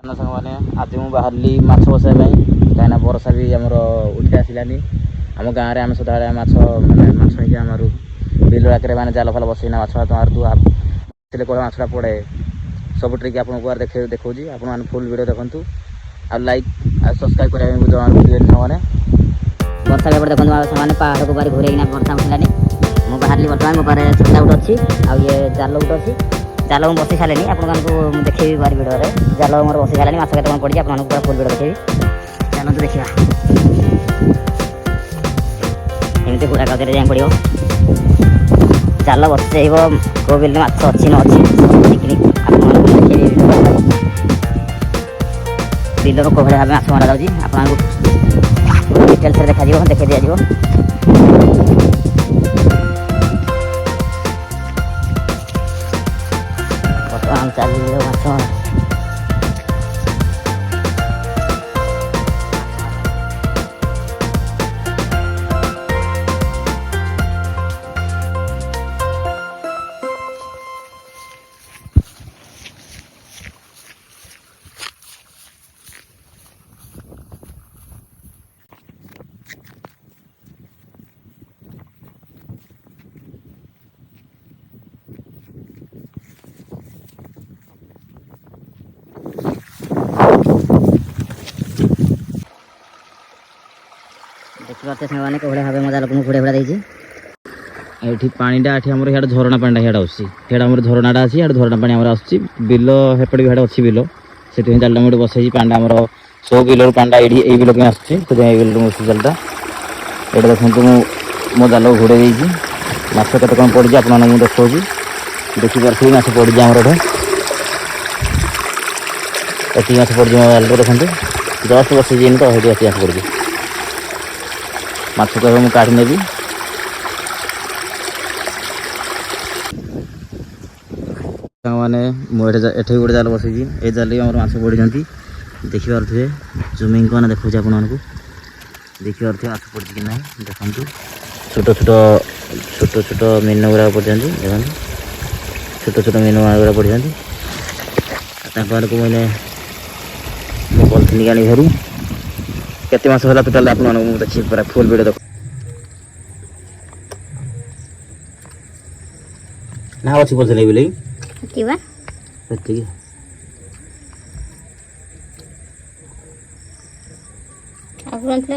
सांग मैंने आज मुझे बाहरली माछ बसाई कहीं बरसा भी आमर उठी आसलानी आम गाँव में आम सदा माछ माने मारू बिल आगे मैंने जाल फाल बसैना माछ मारू कह माछटा पड़े सब ट्रिक आपको देखा आप फुल वीडियो देखूँ आ लाइक आ सब्सक्राइब करने जमा मैंने वर्षा बेपटे देखो से पहाड़ को बारी घूरेना वर्षा उठलानी मुझे बाहर बर्तमान मो पारे छता गोटे अच्छी आ ये जाल गोटे अच्छी जाल मुझे बसई सारे आपको देखी बारी वीडियो जाल मोर बसई सारे माछ केत पड़ी आपको पूरा फुल वीडियो देखी चलते देखा एमती पूरा कागज जाए पड़ो जाल बसई को बिल माछ अच्छी न अच्छी बिलर कोभली भाव माछ मरा जाऊँगी आपको डिटेल्स देखा देखा दिज्व बर्तमान चलिए माछ देखते मैंने कौड़े भाव मजा लोक घोड़े घोड़ा देती ये पानीटा ये आम झरणा पानी हियाड़ आम झरणाटा अच्छी झरणा पानी आम आस बिल हेपटे भी अच्छी बिल से जालटा मुझे बसई पांडा आम सब बिल पांडा ये बिल आसुच्छी बिल बस जालटा ये देखो मो जाल घोड़े देती माछ के कौन पड़ी आप देखा देखिए माछ पड़ी आमर ये माछ पड़ी मो जाल देखते जस्ट बसई तो ये माछ पड़ी माछ को मुझे काढ़ी नेबी मैंने मुझे गोटे जाल बसई ये जाल माछ पड़ी देखिपे जूमिंग को देखा आपको देखिपे माछ पड़ी कि ना देखो छोट छोट छोट छोट मीन गुड़ा पड़ी देखो छोट छोट मीन गुड़ा पड़ी को मैंने पॉलिथिन आनी घर केते मास होला टोटल आप देखिए पूरा फुल वीडियो देखो ना अच्छी बोलते नहीं बोले कौन सा